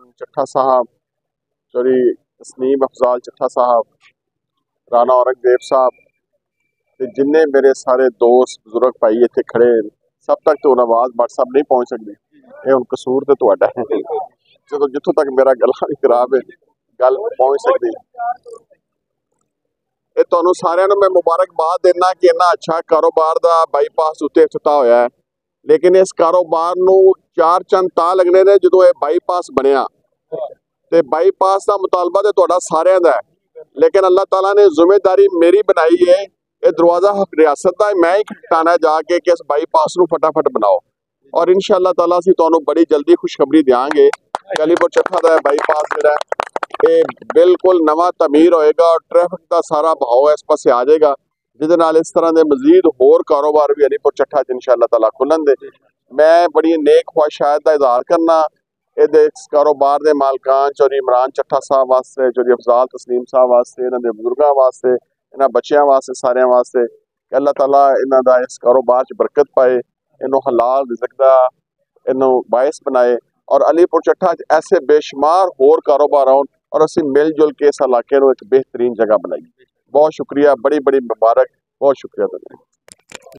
इमरान चट्ठा साहब, चौधरी तस्नीम अफजाल चट्ठा साहब, राणा औरंगजेब साहब ते जिन्ने मेरे सारे दोस्त बुजुर्ग भाई इत्थे खड़े सब तक तो आवाज़ व्हाट्सएप नहीं पहुँच सकती। ये हुण कसूर तो तुहाडा है, जो जिथों तक मेरा गला भी खराब है गल पहुँच सकती। ये तुहानू सारिਆਂ ਨੂੰ मैं मुबारकबाद देना कि इन्ना अच्छा कारोबार का बाईपास उत्ते इफ्तिताह होया है, लेकिन इस कारोबार नू चार चंद तां लगने ने जो ये बाईपास बनया। ते बाईपास का मुतालबा तो तुहाडा सारिਆਂ दा है, लेकिन अल्लाह ताला ने जिम्मेदारी मेरी बनाई है, ये दरवाजा रियासत का मैं ही खटकाना जाके कि इस बाईपास नू फटाफट बनाओ। और इंशाअल्लाह ताला असीं तुहानू बड़ी जल्दी खुशखबरी देंगे कि अलीपुर चट्ठा का बाईपास जिहड़ा ये बिल्कुल नवा तमीर होएगा और ट्रैफिक का सारा बहाव इस पासे आ जाएगा, जिहदे नाल इस तरह के मजीद होर कारोबार भी अलीपुर चट्ठा च इंशाअल्लाह ताला खुलन दे। मैं बड़ी नेक ख्वाहिशात का इजहार करना इस कारोबार के मालकान चौधरी इमरान चट्ठा साहब वास्ते, चौधरी अफजाल तस्नीम साहब वास्ते, इन्हां दे बुजुर्गां वास्ते, इन्हां बच्चों वास्ते, सारे वास्ते कि अल्लाह ताला इन्हां दा इस कारोबार च बरकत पाए, इन्हों हलाल रिज़्क दा इन्हों बायस बनाए और अलीपुर चट्ठा च ऐसे बेशुमार होर कारोबार आउण और असीं मिल जुल के इस इलाके को एक बेहतरीन जगह बनाई। बहुत शुक्रिया, बड़ी बड़ी मुबारक, बहुत शुक्रिया तुहाडा।